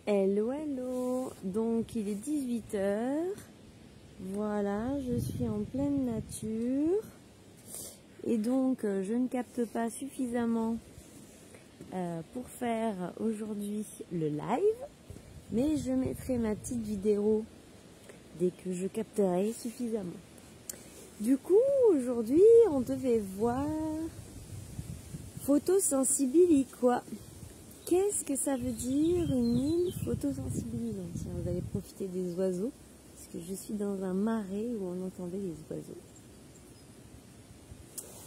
Hello, hello. Donc il est 18 h. Voilà, je suis en pleine nature. Et donc je ne capte pas suffisamment pour faire aujourd'hui le live. Mais je mettrai ma petite vidéo dès que je capterai suffisamment. Du coup, aujourd'hui, on devait voir photosensibilité, quoi. Qu'est-ce que ça veut dire une île photosensibilisante? Tiens, vous allez profiter des oiseaux, parce que je suis dans un marais où on entendait les oiseaux.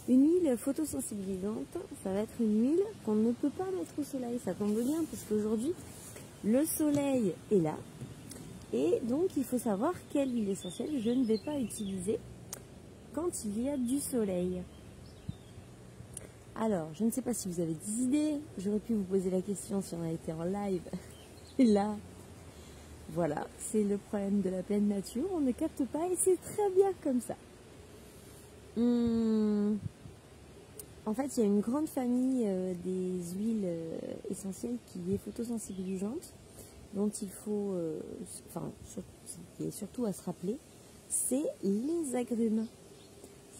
Une huile photosensibilisante, ça va être une huile qu'on ne peut pas mettre au soleil. Ça tombe bien, parce qu'aujourd'hui, le soleil est là. Et donc, il faut savoir quelle huile essentielle je ne vais pas utiliser quand il y a du soleil. Alors, je ne sais pas si vous avez des idées. J'aurais pu vous poser la question si on a été en live. Et là, voilà, c'est le problème de la pleine nature. On ne capte pas et c'est très bien comme ça. En fait, il y a une grande famille des huiles essentielles qui est photosensibilisante, dont il faut, qui est surtout à se rappeler, c'est les agrumes.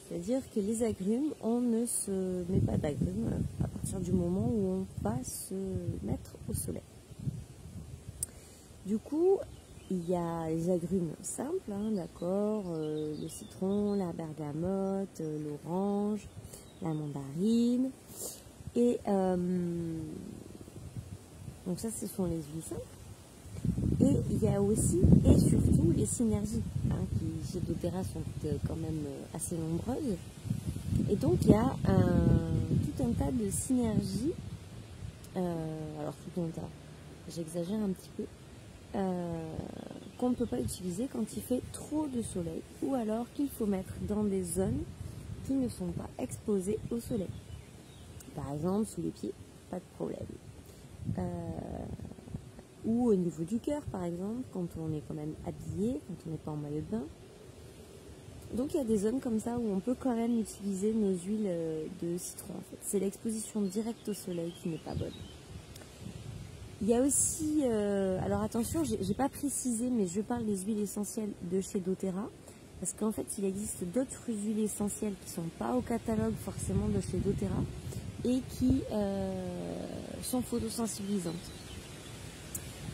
C'est-à-dire que les agrumes, on ne se met pas d'agrumes à partir du moment où on va se mettre au soleil. Du coup, il y a les agrumes simples, hein, d'accord, le citron, la bergamote, l'orange, la mandarine. Et donc ça, ce sont les huiles simples. Et il y a aussi et surtout les synergies, hein, qui chez doTERRA sont quand même assez nombreuses. Et donc il y a tout un tas de synergies, alors tout un tas, j'exagère un petit peu, qu'on ne peut pas utiliser quand il fait trop de soleil, ou alors qu'il faut mettre dans des zones qui ne sont pas exposées au soleil. Par exemple sous les pieds, pas de problème. Ou au niveau du cœur par exemple, quand on est quand même habillé, quand on n'est pas en maillot de bain. Donc il y a des zones comme ça où on peut quand même utiliser nos huiles de citron en fait. C'est l'exposition directe au soleil qui n'est pas bonne. Il y a aussi, alors attention, j'ai pas précisé, mais je parle des huiles essentielles de chez doTERRA, parce qu'en fait il existe d'autres huiles essentielles qui sont pas au catalogue forcément de chez doTERRA et qui sont photosensibilisantes.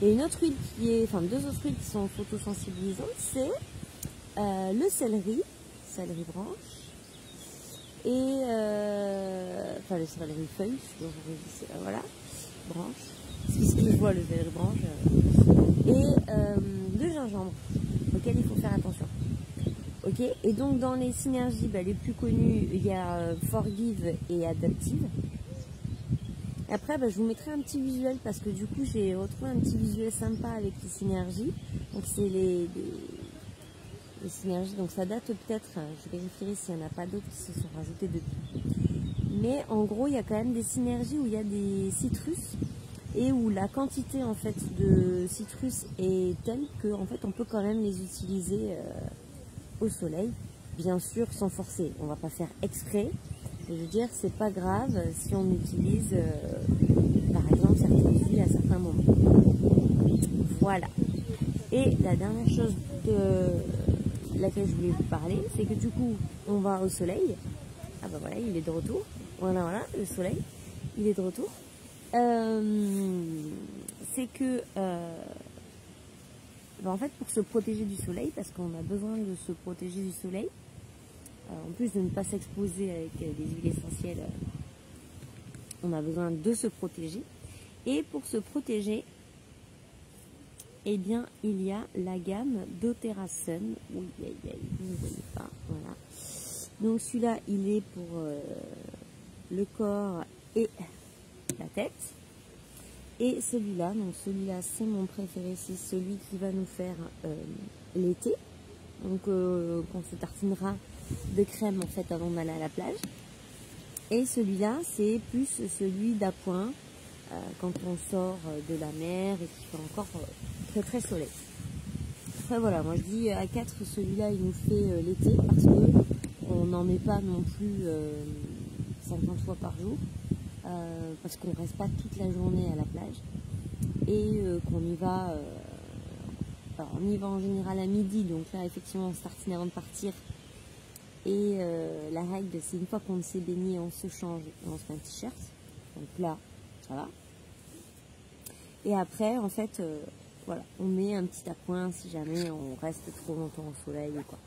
Et une autre huile qui est, enfin deux autres huiles qui sont photosensibilisantes, c'est le céleri branche, et enfin le céleri feuille, voilà, branche, c'est ce que je vois, le céleri branche, et le gingembre, auquel il faut faire attention. Ok, et donc dans les synergies les plus connues, il y a Forgive et Adaptive. Après, je vous mettrai un petit visuel parce que du coup, j'ai retrouvé un petit visuel sympa avec les synergies. Donc, c'est les synergies. Donc, ça date peut-être, je vérifierai s'il n'y en a pas d'autres qui se sont rajoutées depuis. Mais en gros, il y a quand même des synergies où il y a des citrus et où la quantité en fait de citrus est telle que en fait, on peut quand même les utiliser au soleil. Bien sûr, sans forcer. On ne va pas faire exprès. Je veux dire, c'est pas grave si on utilise, par exemple, certaines huiles à certains moments. Voilà. Et la dernière chose de laquelle je voulais vous parler, c'est que du coup, on va au soleil. Ah bah voilà, il est de retour. Voilà, le soleil, il est de retour. C'est que, en fait, pour se protéger du soleil, parce qu'on a besoin de se protéger du soleil, en plus de ne pas s'exposer avec des huiles essentielles, on a besoin de se protéger. Et pour se protéger, eh bien, il y a la gamme doTERRA Sun. Oui, vous ne voyez pas. Voilà. Donc celui-là, il est pour le corps et la tête. Et celui-là, c'est mon préféré. C'est celui qui va nous faire l'été. Donc, qu'on se tartinera de crème en fait avant d'aller à la plage. Et celui-là, c'est plus celui d'appoint quand on sort de la mer et qu'il fait encore très très soleil. Après voilà, moi je dis à 4, celui-là il nous fait l'été parce que on n'en met pas non plus 50 fois par jour parce qu'on reste pas toute la journée à la plage. et qu'on y va, alors on y va en général à midi, donc là effectivement on se tartine avant de partir. Et la règle, c'est une fois qu'on s'est baigné, on se change et on se met un t-shirt. Donc là, ça va. Et après, en fait, voilà, on met un petit appoint si jamais on reste trop longtemps au soleil ou quoi.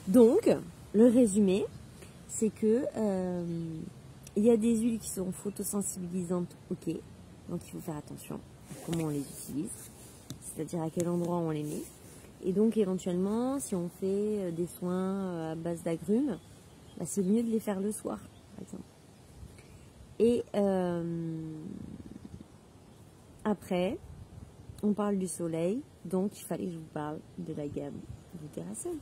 Donc, le résumé, c'est que il y a des huiles qui sont photosensibilisantes, ok. Donc il faut faire attention à comment on les utilise, c'est-à-dire à quel endroit on les met. Et donc éventuellement, si on fait des soins à base d'agrumes, bah, c'est mieux de les faire le soir, par exemple. Et après, on parle du soleil, donc il fallait que je vous parle de la gamme du Terrasol.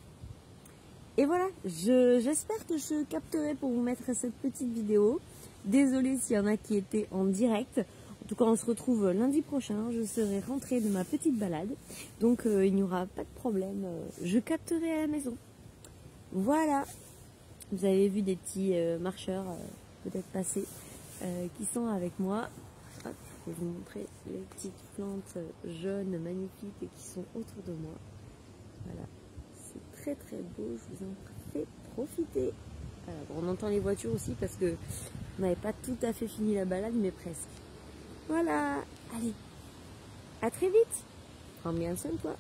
Et voilà, j'espère que je capterai pour vous mettre cette petite vidéo. Désolée s'il y en a qui étaient en direct. En tout cas, on se retrouve lundi prochain. Je serai rentrée de ma petite balade. Donc, il n'y aura pas de problème. Je capterai à la maison. Voilà. Vous avez vu des petits marcheurs peut-être passer qui sont avec moi. Hop, je vais vous montrer les petites plantes jaunes magnifiques qui sont autour de moi. Voilà. C'est très très beau. Je vous en fais profiter. Bon, on entend les voitures aussi parce que on n'avait pas tout à fait fini la balade, mais presque. Voilà, allez, à très vite. Prends bien soin de toi.